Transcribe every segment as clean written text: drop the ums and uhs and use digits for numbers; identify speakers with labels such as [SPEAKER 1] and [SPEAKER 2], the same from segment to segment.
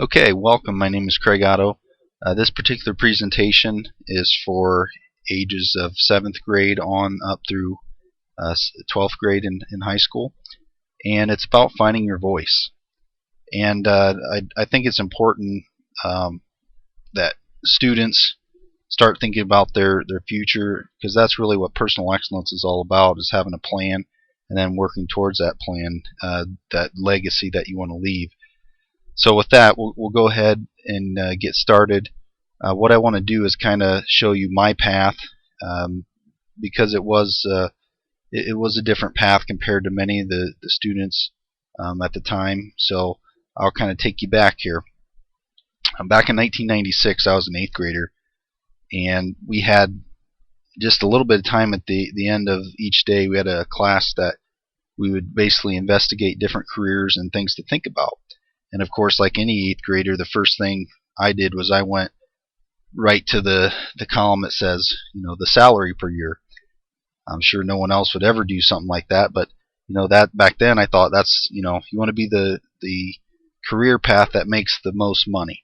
[SPEAKER 1] Okay, welcome. My name is Craig Otto. This particular presentation is for ages of 7th grade on up through 12th grade in high school, and it's about finding your voice. And I think it's important that students start thinking about their future, because that's really what personal excellence is all about, is having a plan and then working towards that plan, that legacy that you want to leave. So with that, we'll go ahead and get started. What I want to do is kind of show you my path, because it was a different path compared to many of the students at the time. So I'll kind of take you back here. Back in 1996, I was an 8th grader, and we had just a little bit of time at the end of each day. We had a class that we would basically investigate different careers and things to think about. And of course, like any 8th grader, the first thing I did was I went right to the column that says, the salary per year. I'm sure no one else would ever do something like that, but that back then I thought that's, you want to be the career path that makes the most money.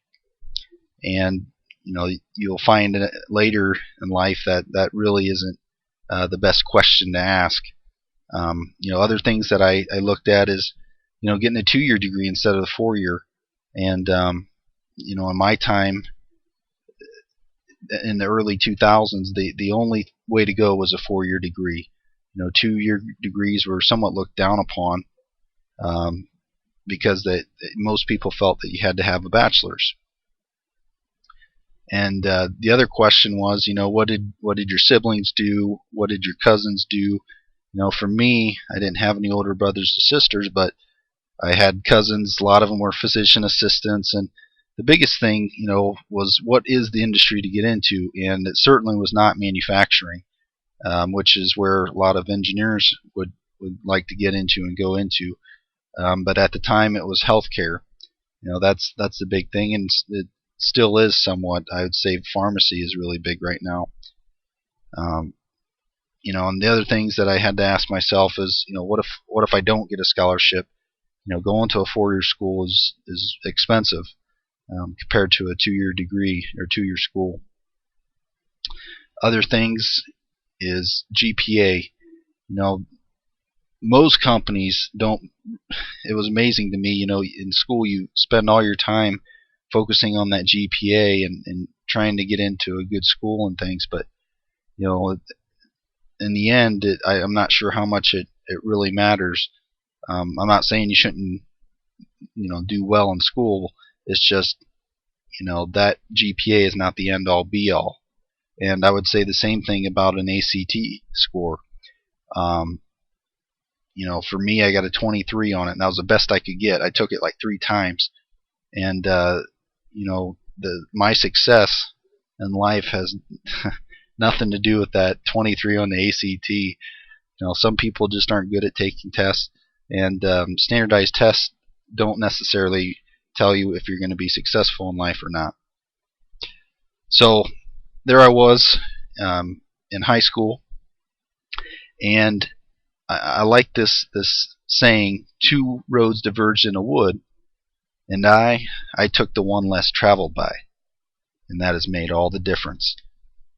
[SPEAKER 1] And you'll find later in life that really isn't the best question to ask. Other things that I looked at is getting a 2-year degree instead of the 4-year. And in my time in the early 2000s, the only way to go was a 4-year degree. 2-year degrees were somewhat looked down upon, because most people felt that you had to have a bachelor's. And the other question was, what did your siblings do? What did your cousins do? For me, I didn't have any older brothers or sisters, but I had cousins. A lot of them were physician assistants, and the biggest thing, was what is the industry to get into, and it certainly was not manufacturing, which is where a lot of engineers would like to get into and go into. But at the time, it was healthcare. That's the big thing, and it still is somewhat. I would say pharmacy is really big right now. And the other things that I had to ask myself is, what if I don't get a scholarship? Going to a 4-year school is expensive, compared to a 2-year degree or 2-year school. Other things is GPA. Most companies don't. It was amazing to me. In school you spend all your time focusing on that GPA and trying to get into a good school and things, but in the end, I'm not sure how much it really matters. I'm not saying you shouldn't, do well in school. It's just, that GPA is not the end all be all. And I would say the same thing about an ACT score. For me, I got a 23 on it, and that was the best I could get. I took it like 3 times, and my success in life has nothing to do with that 23 on the ACT. Some people just aren't good at taking tests, and standardized tests don't necessarily tell you if you're going to be successful in life or not. So there I was, in high school, and I like this saying, 2 roads diverged in a wood, and I took the one less traveled by, and that has made all the difference.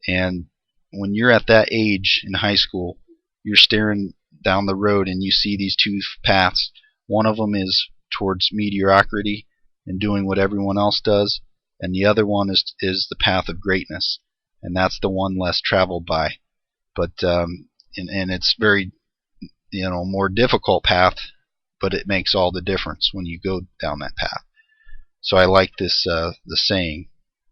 [SPEAKER 1] And when you're at that age in high school, you're staring down the road and you see these 2 paths. One of them is towards mediocrity and doing what everyone else does, and the other one is the path of greatness, and that's the one less traveled by. But and it's very more difficult path, but it makes all the difference when you go down that path. So I like this the saying.